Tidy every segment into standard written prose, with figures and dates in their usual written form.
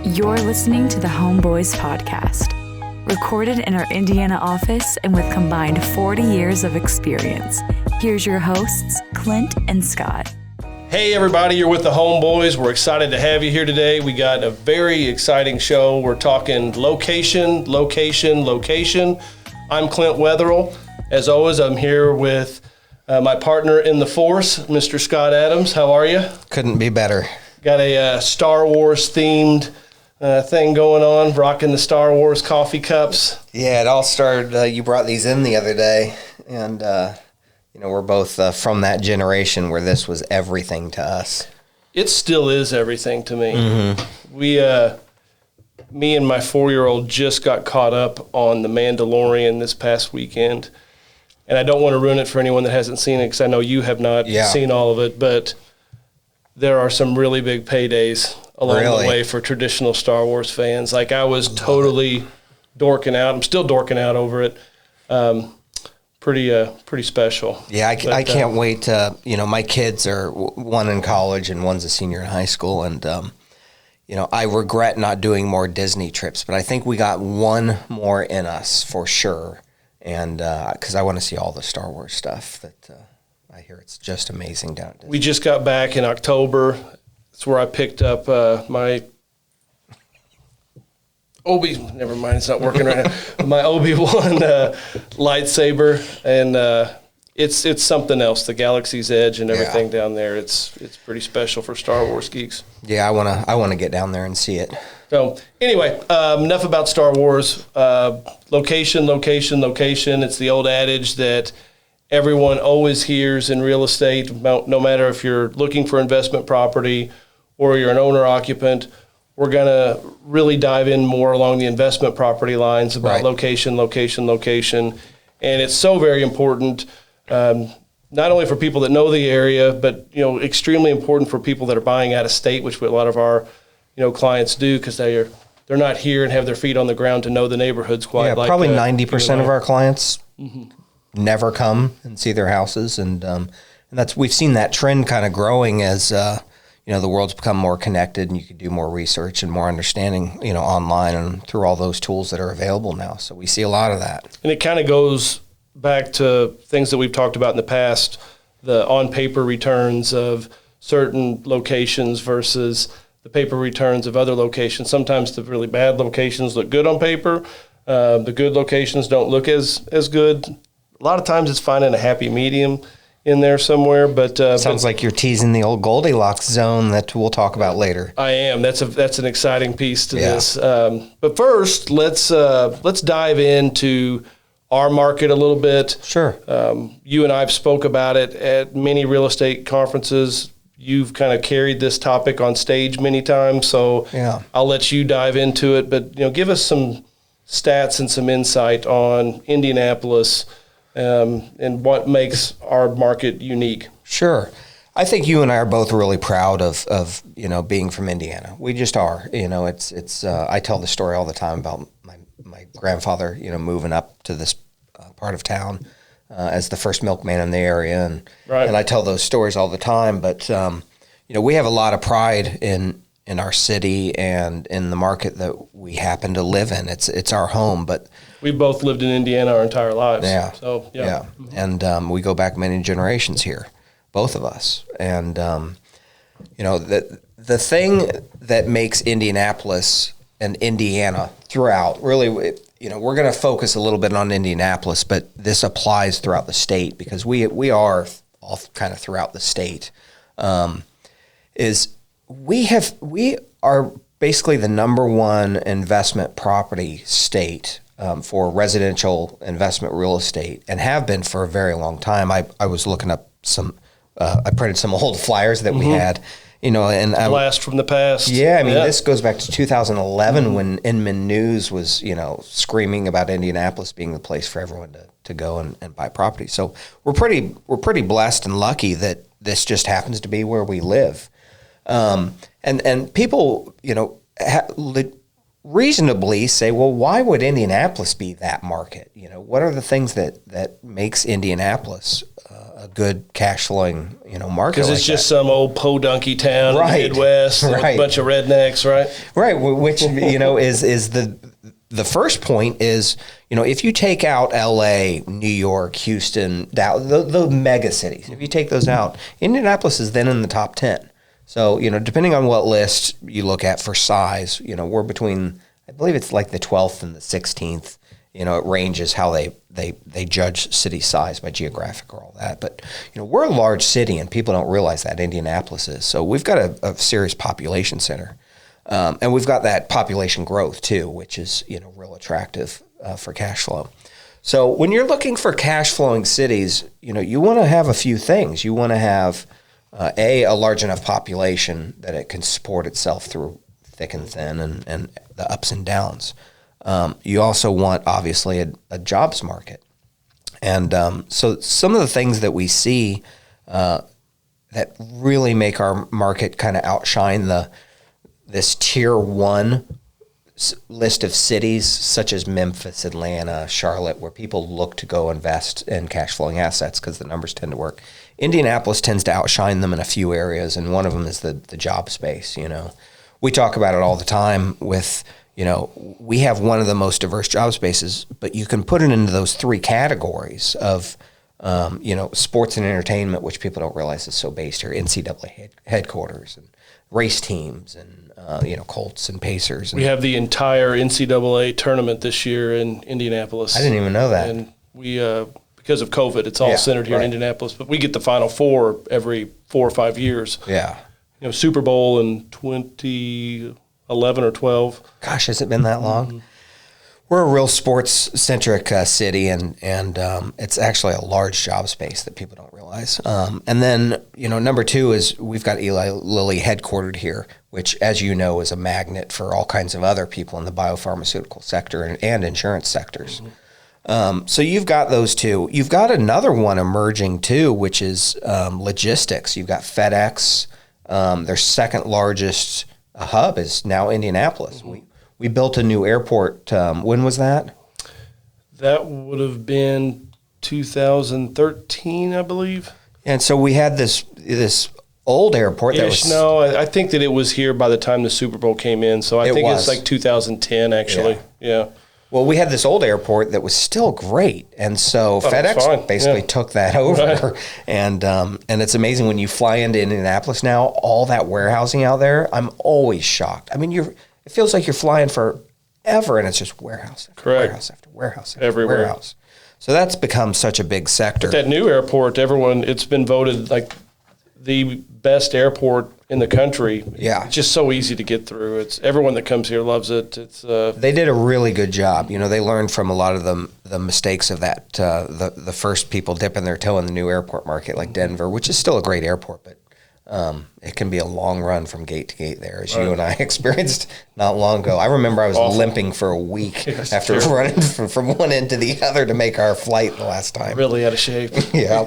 You're listening to the Homeboys podcast, recorded in our Indiana office and with combined 40 years of experience. Here's your hosts, Clint and Scott. Hey everybody, you're with the Homeboys. We're excited to have you here today. We got a very exciting show. We're talking location. I'm Clint Wetherill. As always, I'm here with my partner in the force, Mr. Scott Adams. How are you? Couldn't be better. Got a Star Wars themed thing going on, rocking the Star Wars coffee cups. Yeah, it all started, you brought these in the other day, and, we're both from that generation where this was everything to us. It still is everything to me. Mm-hmm. Me and my 4-year-old just got caught up on The Mandalorian this past weekend, and I don't want to ruin it for anyone that hasn't seen it because I know you have not seen all of it, but there are some really big paydays along the way for traditional Star Wars fans. Like, I was totally dorking out. I'm still dorking out over it. Pretty special. Yeah, I can't wait to, my kids are one in college and one's a senior in high school. And, I regret not doing more Disney trips, but I think we got one more in us for sure. And because I want to see all the Star Wars stuff that I hear it's just amazing down at Disney. We just got back in October. That's where I picked up my never mind, it's not working right now. My Obi-Wan lightsaber, and it's something else. The Galaxy's Edge and everything down there. It's pretty special for Star Wars geeks. Yeah, I wanna get down there and see it. So anyway, enough about Star Wars. Location. It's the old adage that everyone always hears in real estate, no matter if you're looking for investment property or you're an owner-occupant. We're going to really dive in more along the investment property lines about location. And it's so very important, not only for people that know the area, but, extremely important for people that are buying out of state, which a lot of our, clients do because they're not here and have their feet on the ground to know the neighborhoods quite like. Yeah, probably 90% of our clients never come and see their houses. And we've seen that trend kind of growing as, the world's become more connected and you can do more research and more understanding, online and through all those tools that are available now. So we see a lot of that. And it kind of goes back to things that we've talked about in the past, the on-paper returns of certain locations versus the paper returns of other locations. Sometimes the really bad locations look good on paper. The good locations don't look as good. A lot of times it's finding a happy medium in there somewhere, but sounds like you're teasing the old Goldilocks zone that we'll talk about later. I am. That's an exciting piece to this. But first, let's dive into our market a little bit. Sure. You and I have spoke about it at many real estate conferences. You've kind of carried this topic on stage many times, so I'll let you dive into it. But give us some stats and some insight on Indianapolis. And what makes our market unique. Sure. I think you and I are both really proud of being from Indiana. We just are. It's I tell the story all the time about my grandfather, moving up to this part of town as the first milkman in the area. And I tell those stories all the time. But, we have a lot of pride in our city and in the market that we happen to live in. It's our home, but we both lived in Indiana our entire lives. Yeah. So, yeah. And we go back many generations here, both of us. And, the thing that makes Indianapolis and Indiana throughout, really, we're going to focus a little bit on Indianapolis, but this applies throughout the state because we are all kind of throughout the state, is we are basically the number one investment property state for residential investment real estate and have been for a very long time. I was looking up I printed some old flyers that we had, and blast from the past. Yeah, I mean, this goes back to 2011 when Inman News was, screaming about Indianapolis being the place for everyone to go and buy property. So we're pretty blessed and lucky that this just happens to be where we live. And people, reasonably say, well, why would Indianapolis be that market? What are the things that makes Indianapolis a good cash flowing, market. Because it's just some old podunky town in the Midwest, with a bunch of rednecks, right? Right, which is the first point is, if you take out L.A., New York, Houston, Dallas, the mega cities, if you take those out, Indianapolis is then in the top 10. So, depending on what list you look at for size, we're between, I believe it's like the 12th and the 16th. It ranges how they judge city size by geographic or all that. But, we're a large city, and people don't realize that Indianapolis is. So we've got a serious population center. And we've got that population growth, too, which is, real attractive for cash flow. So when you're looking for cash flowing cities, you want to have a few things. You want to have, a large enough population that it can support itself through thick and thin and the ups and downs. You also want, obviously, a jobs market. And so some of the things that we see that really make our market kind of outshine this tier one list of cities, such as Memphis, Atlanta, Charlotte, where people look to go invest in cash flowing assets because the numbers tend to work. Indianapolis tends to outshine them in a few areas, and one of them is the job space. We talk about it all the time with, we have one of the most diverse job spaces, but you can put it into those three categories of, sports and entertainment, which people don't realize is so based here, NCAA headquarters and race teams and, Colts and Pacers. We have the entire NCAA tournament this year in Indianapolis. I didn't even know that. And we, because of COVID, it's all centered here in Indianapolis, but we get the Final Four every 4 or 5 years. Yeah. Super Bowl in 2011 or 12. Gosh, has it been that long? Mm-hmm. We're a real sports-centric city, and it's actually a large job space that people don't realize. And then, number two is we've got Eli Lilly headquartered here, which, as you know, is a magnet for all kinds of other people in the biopharmaceutical sector and insurance sectors. Mm-hmm. So you've got those two. You've got another one emerging, too, which is logistics. You've got FedEx. Their second largest hub is now Indianapolis. Mm-hmm. We built a new airport. When was that? That would have been 2013, I believe. And so we had this old airport that was... No, I think that it was here by the time the Super Bowl came in. So I think it's like 2010, actually. Yeah. Well, we had this old airport that was still great, and so FedEx basically took that over. Right. And it's amazing when you fly into Indianapolis now, all that warehousing out there. I'm always shocked. I mean, it feels like you're flying forever, and it's just warehouse after warehouse after warehouse after everywhere. Warehouse. So that's become such a big sector. But that new airport, it's been voted like the best airport in the country. Yeah. It's just so easy to get through. It's everyone that comes here loves it. They did a really good job. They learned from a lot of the mistakes of that. The first people dipping their toe in the new airport market, like Denver, which is still a great airport, but it can be a long run from gate to gate there, as you and I experienced not long ago. I remember I was limping for a week after running from one end to the other to make our flight the last time. Really out of shape. Yeah.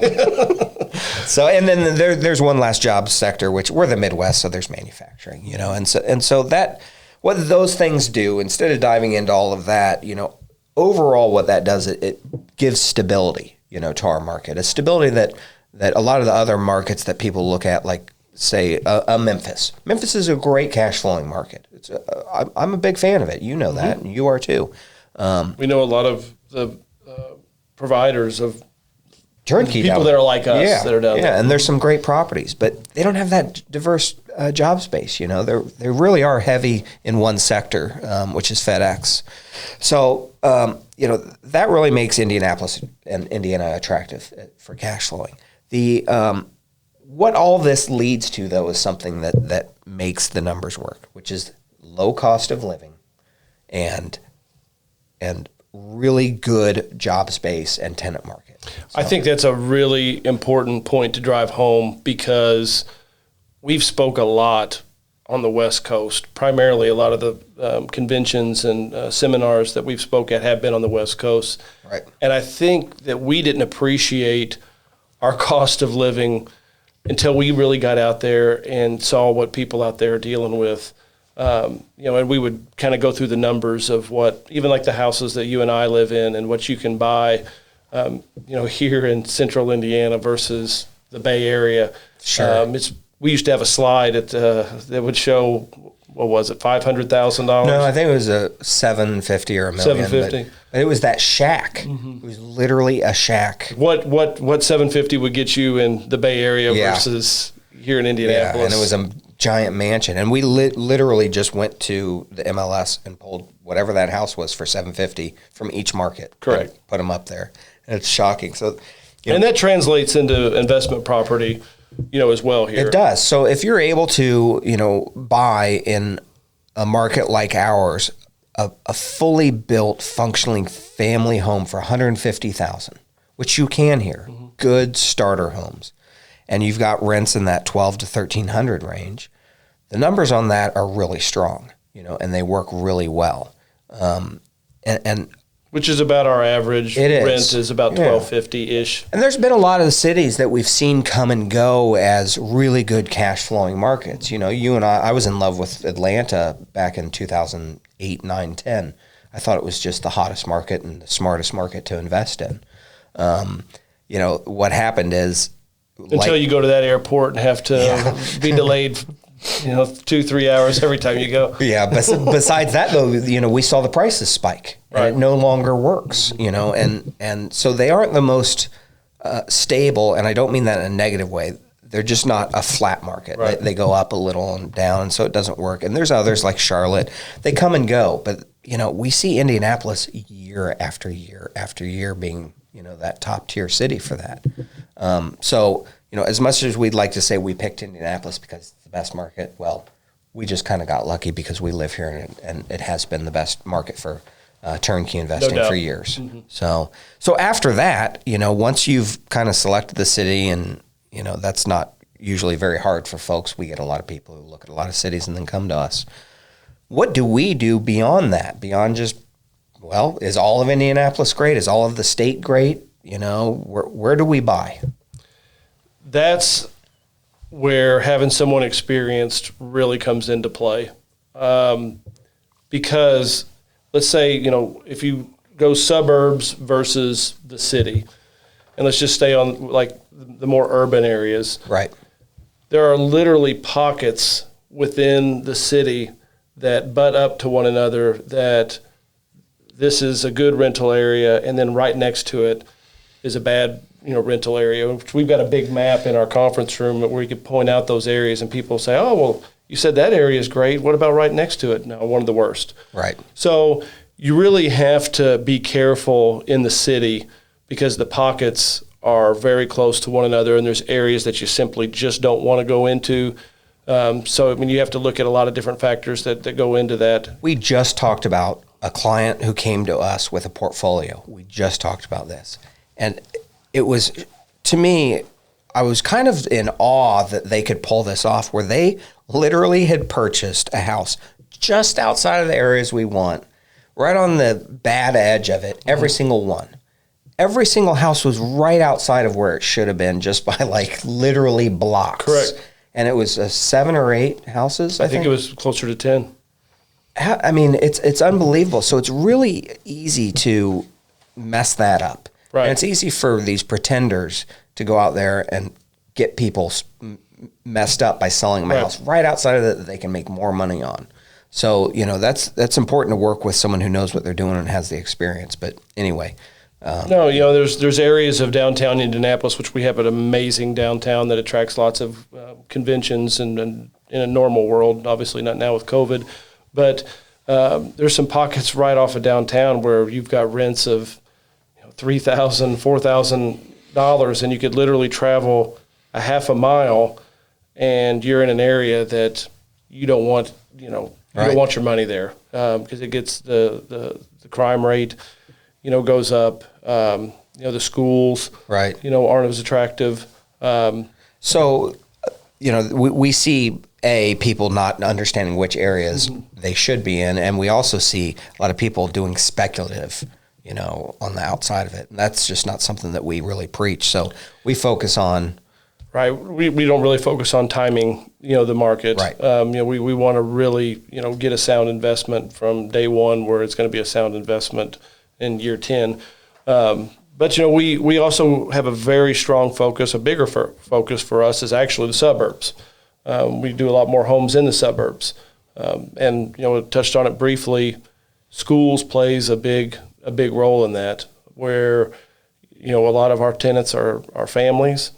So, and then there's one last job sector, which we're the Midwest, so there's manufacturing, and so that, what those things do, instead of diving into all of that, overall what that does, it gives stability, to our market, a stability that a lot of the other markets that people look at, like, say, Memphis. Memphis is a great cash flowing market. I'm a big fan of it. You know that, and you are too. We know a lot of the providers of turnkey people that are like us that are down there. Yeah, and there's some great properties, but they don't have that diverse job space. They really are heavy in one sector, which is FedEx. So that really makes Indianapolis and Indiana attractive for cash flowing. What all this leads to, though, is something that makes the numbers work, which is low cost of living and really good job space and tenant market. So. I think that's a really important point to drive home, because we've spoke a lot on the West Coast. Primarily, a lot of the conventions and seminars that we've spoke at have been on the West Coast. Right. And I think that we didn't appreciate our cost of living until we really got out there and saw what people out there are dealing with. And we would kind of go through the numbers of what, even like the houses that you and I live in and what you can buy here in central Indiana versus the Bay Area. Sure. We used to have a slide that would show, what was it, $500,000? No, I think it was a $750 or $1 million. $750. But it was that shack. Mm-hmm. It was literally a shack. What $750 would get you in the Bay Area Yeah. versus here in Indianapolis? Yeah, and it was a giant mansion. And we literally just went to the MLS and pulled whatever that house was for $750 from each market. Correct. Put them up there. And it's shocking. So, and that translates into investment property, as well here. It does. So if you're able to, buy in a market like ours, a fully built, functioning family home for $150,000, which you can here, good starter homes, and you've got rents in that $1,200 to $1,300 range, the numbers on that are really strong, and they work really well. And which is about our average. Rent is about $1,250-ish. And there's been a lot of the cities that we've seen come and go as really good cash flowing markets. You and I was in love with Atlanta back in 2008, 9, 10. I thought it was just the hottest market and the smartest market to invest in. What happened is until you go to that airport and have to be delayed 2-3 hours every time you go. Yeah, but besides that, though, we saw the prices spike, and it no longer works, and so they aren't the most stable, and I don't mean that in a negative way. They're just not a flat market. Right. They go up a little and down, and so it doesn't work. And there's others like Charlotte. They come and go, but, we see Indianapolis year after year after year being, that top tier city for that. So, as much as we'd like to say we picked Indianapolis because it's the best market, well, we just kind of got lucky because we live here and it has been the best market for turnkey investing for years. Mm-hmm. So after that, once you've kind of selected the city and, that's not usually very hard for folks. We get a lot of people who look at a lot of cities and then come to us. What do we do beyond that? Beyond just, is all of Indianapolis great? Is all of the state great? Where do we buy? That's where having someone experienced really comes into play. Because let's say, if you go suburbs versus the city, and let's just stay on like the more urban areas. Right. There are literally pockets within the city that butt up to one another, that this is a good rental area, and then right next to it is a bad rental area. We've got a big map in our conference room where we could point out those areas, and people say, oh, well, you said that area is great. What about right next to it? No, one of the worst. Right. So you really have to be careful in the city because the pockets are very close to one another, and there's areas that you simply just don't want to go into. You have to look at a lot of different factors that go into that. We just talked about a client who came to us with a portfolio. We just talked about this. And it was, to me, I was kind of in awe that they could pull this off, where they literally had purchased a house just outside of the areas we want, right on the bad edge of it, every single one. Every single house was right outside of where it should have been, just by literally blocks. Correct. And it was 7 or 8 houses, I think. It was closer to 10. I mean, it's unbelievable. So it's really easy to mess that up. Right. And it's easy for these pretenders to go out there and get people messed up by selling them a house right outside of that they can make more money on. So, that's important to work with someone who knows what they're doing and has the experience. But anyway. There's areas of downtown Indianapolis, which we have an amazing downtown that attracts lots of conventions and in a normal world, obviously not now with COVID. But there's some pockets right off of downtown where you've got rents of $3,000, $4,000, and you could literally travel a half a mile, and you're in an area that you don't want, you don't want your money there because it gets the crime rate, goes up. The schools, aren't as attractive. So, we see people not understanding which areas they should be in, and we also see a lot of people doing speculative, on the outside of it. And that's just not something that we really preach. So we focus on. Right. We don't really focus on timing, the market. Right. We want to really, get a sound investment from day one, where it's going to be a sound investment in year 10. But, we also have a very strong focus. A bigger focus for us is actually the suburbs. We do a lot more homes in the suburbs. And, touched on it briefly, schools plays a big role in that, where, a lot of our tenants are families.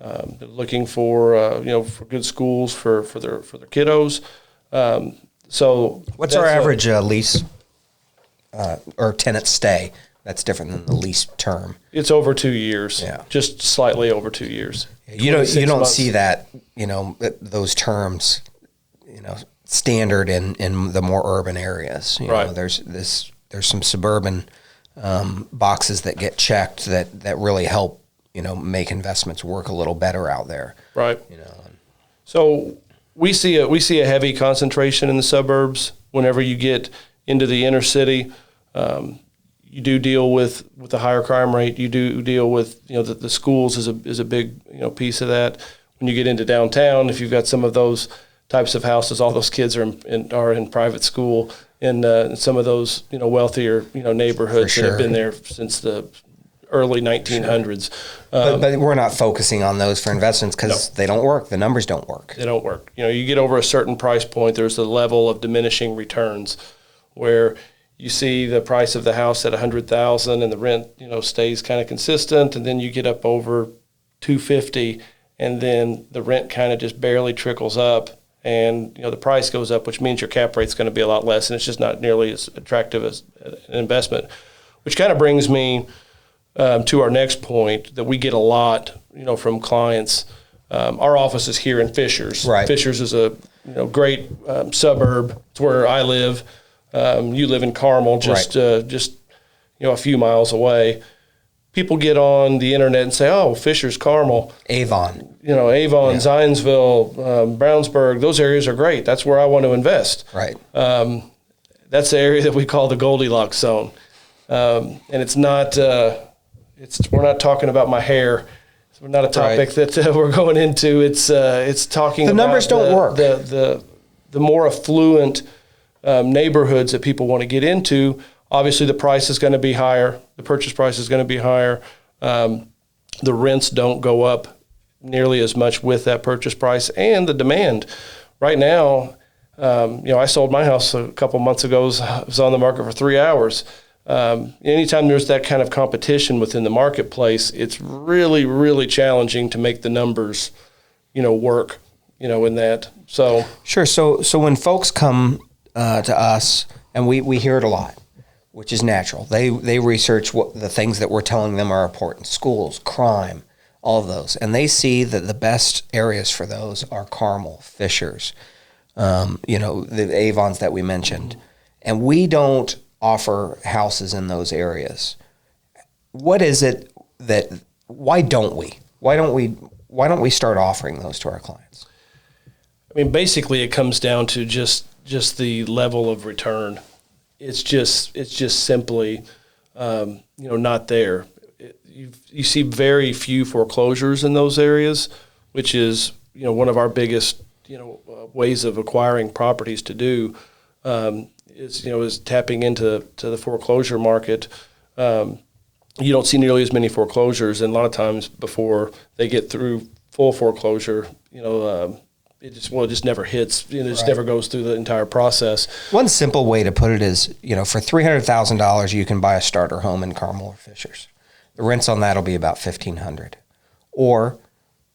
They're looking for, for good schools for their kiddos. So what's our average lease or tenant stay? That's different than the lease term. It's over 2 years. Yeah. Just slightly over 2 years. You don't months. see that, those terms, standard in the more urban areas. Right. There's some suburban boxes that get checked that really help, make investments work a little better out there. Right. So we see a heavy concentration in the suburbs. Whenever you get into the inner city, you do deal with the higher crime rate. You do deal with the schools is a big piece of that. When you get into downtown, if you've got some of those types of houses, all those kids are in private school in some of those wealthier neighborhoods sure. that have been there since the early 1900s. But we're not focusing on those for investments because they don't work. The numbers don't work. They don't work. You get over a certain price point, there's a level of diminishing returns where you see the price of the house at $100,000 and the rent, stays kind of consistent, and then you get up over $250,000, and then the rent kind of just barely trickles up, and the price goes up, which means your cap rate's going to be a lot less, and it's just not nearly as attractive as an investment. Which kind of brings me to our next point that we get a lot, from clients. Our office is here in Fishers. Right. Fishers is a great suburb. It's where I live. You live in Carmel, just a few miles away. People get on the internet and say, "Oh, Fishers, Carmel, Avon, Zionsville, Brownsburg. Those areas are great. That's where I want to invest." Right. That's the area that we call the Goldilocks zone, and it's not. We're not talking about my hair. It's not a topic that we're going into. It's talking the about numbers don't work. The more affluent neighborhoods that people want to get into. Obviously, the price is going to be higher. The purchase price is going to be higher. The rents don't go up nearly as much with that purchase price, and the demand. Right now, I sold my house a couple months ago. It was on the market for 3 hours. Anytime there's that kind of competition within the marketplace, it's really, really challenging to make the numbers, work, in that. So sure. So when folks come to us, and we hear it a lot, which is natural. They research the things that we're telling them are important: schools, crime, all of those, and they see that the best areas for those are Carmel, Fishers, the Avons that we mentioned, and we don't offer houses in those areas. What is it why don't we start offering those to our clients? I mean, basically, it comes down to just the level of return. It's just simply, not there. You see very few foreclosures in those areas, which is, one of our biggest, ways of acquiring properties to do, is tapping into the foreclosure market. You don't see nearly as many foreclosures, and a lot of times before they get through full foreclosure, it just never hits. It just never goes through the entire process. One simple way to put it is, for $300,000, you can buy a starter home in Carmel or Fishers. The rents on that will be about $1,500. Or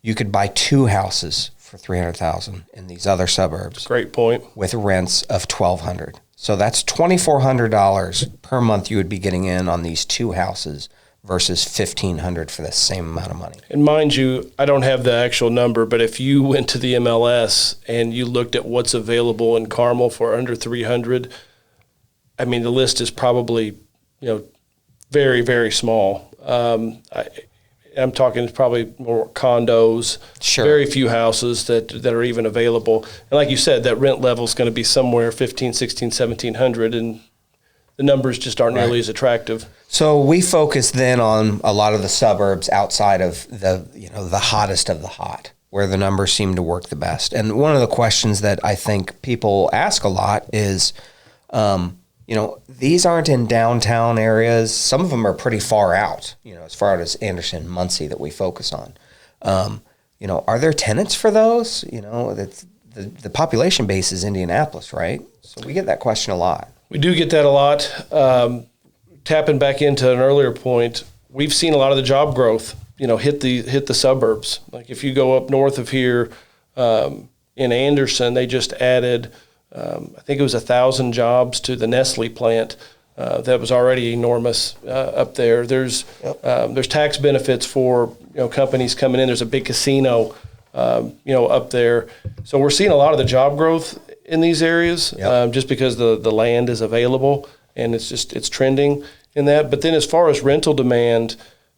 you could buy 2 houses for $300,000 in these other suburbs. Great point. With rents of $1,200. So that's $2,400 per month you would be getting in on these 2 houses versus $1,500 for the same amount of money. And mind you, I don't have the actual number, but if you went to the MLS and you looked at what's available in Carmel for under $300, I mean, the list is probably, very, very small. I'm talking probably more condos, sure. Very few houses that are even available. And like you said, that rent level is going to be somewhere $1,500, $1,600, $1,700, and the numbers just aren't nearly as attractive. So we focus then on a lot of the suburbs outside of the hottest of the hot, where the numbers seem to work the best. And one of the questions that I think people ask a lot is, these aren't in downtown areas. Some of them are pretty far out, as far as Anderson, Muncie that we focus on. Are there tenants for those? That's the population base is Indianapolis, right? So we get that question a lot. We do get that a lot. Tapping back into an earlier point, we've seen a lot of the job growth, hit the suburbs. Like if you go up north of here, in Anderson, they just added, I think it was 1,000 jobs to the Nestle plant. That was already enormous up there. There's tax benefits for companies coming in. There's a big casino, up there. So we're seeing a lot of the job growth in these areas, just because the land is available and it's trending in that. But then as far as rental demand,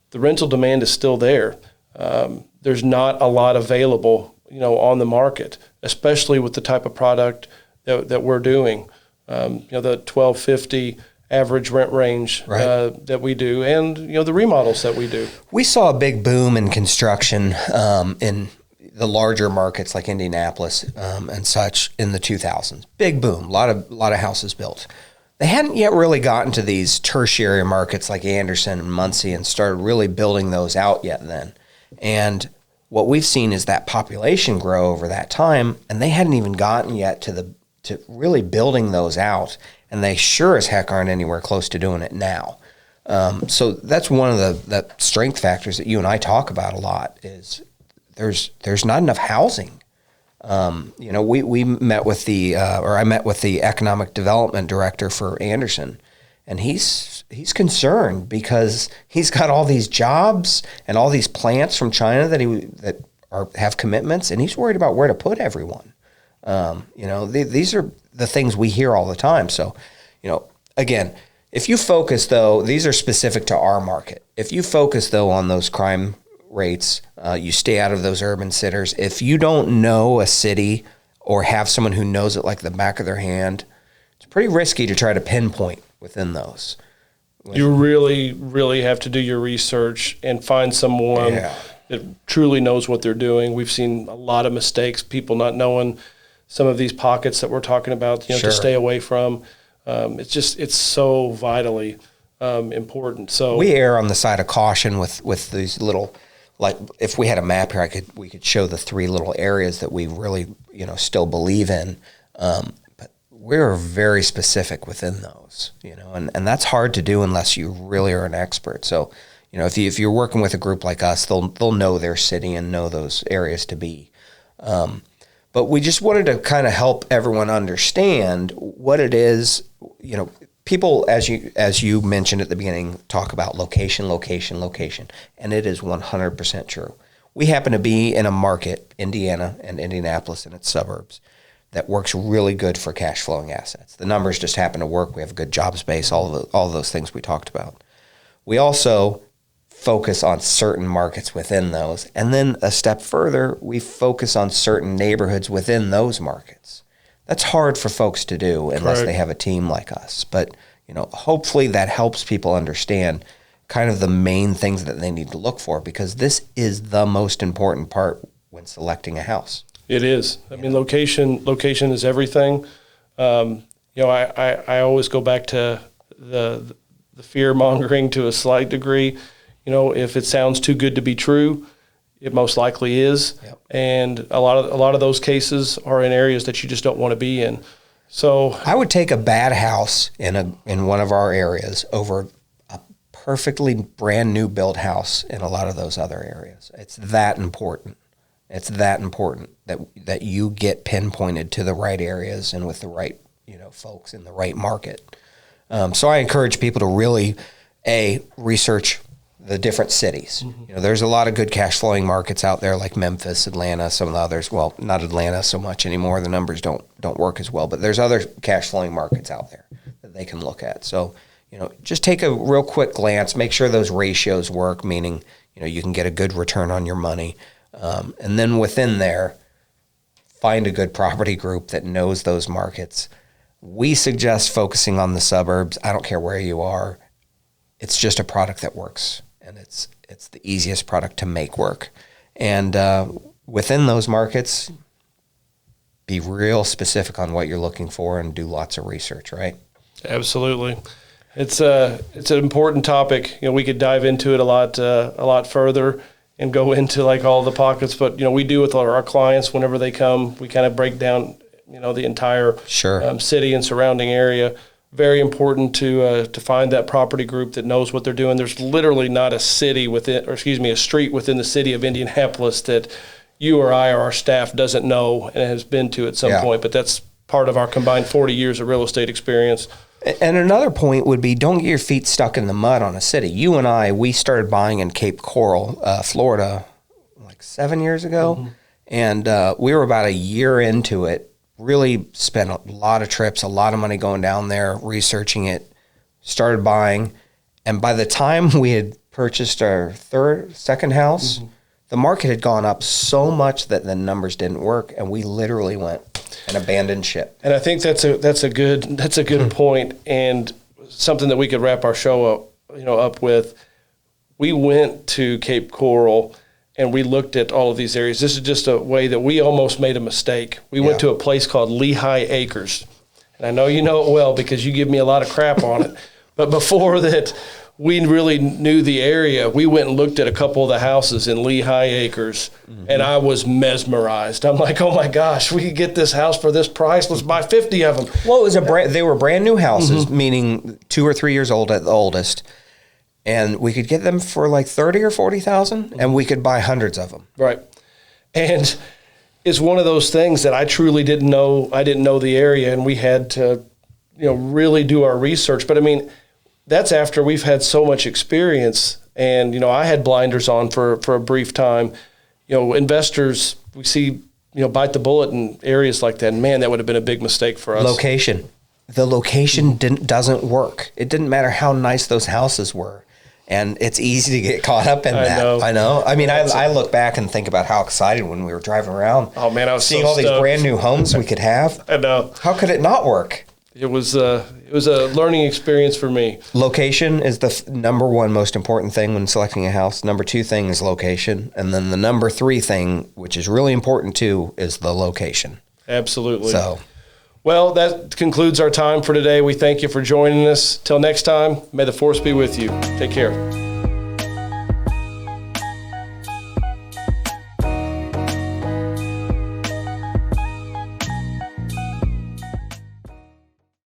the rental demand is still there. There's not a lot available, on the market, especially with the type of product that we're doing. The $1,250 average rent range that we do, and the remodels that we do. We saw a big boom in construction in the larger markets like Indianapolis and such in the 2000s. Big boom, a lot of houses built. They hadn't yet really gotten to these tertiary markets like Anderson and Muncie and started really building those out yet then. And what we've seen is that population grow over that time, and they hadn't even gotten yet to really building those out, and they sure as heck aren't anywhere close to doing it now. So that's one of the strength factors that you and I talk about a lot is there's not enough housing. We met with I met with the economic development director for Anderson, and he's concerned because he's got all these jobs and all these plants from China that have commitments, and he's worried about where to put everyone. These are the things we hear all the time. So, again, if you focus though, these are specific to our market. If you focus though on those crime rates, you stay out of those urban centers. If you don't know a city or have someone who knows it like the back of their hand, it's pretty risky to try to pinpoint within those. You really, really have to do your research and find someone that truly knows what they're doing. We've seen a lot of mistakes, people not knowing some of these pockets that we're talking about, to stay away from. It's so vitally important. So we err on the side of caution with these little, like if we had a map here, we could show the 3 little areas that we really, still believe in. But we're very specific within those, and that's hard to do unless you really are an expert. So, if you're working with a group like us, they'll know their city and know those areas to be. But we just wanted to kind of help everyone understand what it is. People, as you mentioned at the beginning, talk about location, and it is 100% true. We happen to be in a market, Indiana and Indianapolis and its suburbs, that works really good for cash flowing assets. The numbers just happen to work. We have a good job space, all of those things we talked about. We also focus on certain markets within those. And then a step further, we focus on certain neighborhoods within those markets. That's hard for folks to do unless they have a team like us. But, hopefully that helps people understand kind of the main things that they need to look for, because this is the most important part when selecting a house. It is. I mean, location is everything. I always go back to the fear mongering to a slight degree. If it sounds too good to be true, it most likely is. Yep. And a lot of those cases are in areas that you just don't want to be in. So I would take a bad house in one of our areas over a perfectly brand new built house in a lot of those other areas. It's that important. It's that important that you get pinpointed to the right areas and with the right folks in the right market. So I encourage people to really research the different cities. Mm-hmm. There's a lot of good cash flowing markets out there like Memphis, Atlanta, some of the others. Well, not Atlanta so much anymore. The numbers don't work as well, but there's other cash flowing markets out there that they can look at. So, just take a real quick glance, make sure those ratios work, meaning, you can get a good return on your money. And then within there, find a good property group that knows those markets. We suggest focusing on the suburbs. I don't care where you are. It's just a product that works. And it's the easiest product to make work. And within those markets, be real specific on what you're looking for and do lots of research, right? Absolutely. It's an important topic. We could dive into it a lot further and go into like all the pockets, but we do with our clients whenever they come, we kind of break down the entire city and surrounding area. Very important to find that property group that knows what they're doing. There's literally not a street within the city of Indianapolis that you or I or our staff doesn't know and has been to at some point, but that's part of our combined 40 years of real estate experience. And another point would be, don't get your feet stuck in the mud on a city. You and I, we started buying in Cape Coral, Florida, like 7 years ago, and we were about a year into it. Really spent a lot of trips, a lot of money going down there, researching it, started buying, and by the time we had purchased our second house, the market had gone up so much that the numbers didn't work, and we literally went and abandoned ship. And I think that's a good point, and something that we could wrap our show up with. We went to Cape Coral and we looked at all of these areas. This is just a way that we almost made a mistake. We went to a place called Lehigh Acres, and I know you know it well because you give me a lot of crap on it. But before that, we really knew the area. We went and looked at a couple of the houses in Lehigh Acres, and I was mesmerized. I'm like, oh my gosh, we could get this house for this price. Let's buy 50 of them. Well, it was they were brand new houses, meaning 2 or 3 years old at the oldest, and we could get them for like 30 or 40,000, and we could buy hundreds of them. Right, and it's one of those things that I truly didn't know. I didn't know the area, and we had to, really do our research. But I mean, that's after we've had so much experience, and I had blinders on for a brief time. Investors, we see bite the bullet in areas like that, and man, that would have been a big mistake for us. Location, the location doesn't work. It didn't matter how nice those houses were, and it's easy to get caught up in that. I know. I mean, I look back and think about how excited when we were driving around. Oh man, I was seeing so all stoked. These brand new homes we could have. I know. How could it not work? It was a learning experience for me. Location is the number one most important thing when selecting a house. Number 2 thing is location. And then the number 3 thing, which is really important too, is the location. Absolutely. So, well, that concludes our time for today. We thank you for joining us. Till next time, may the force be with you. Take care.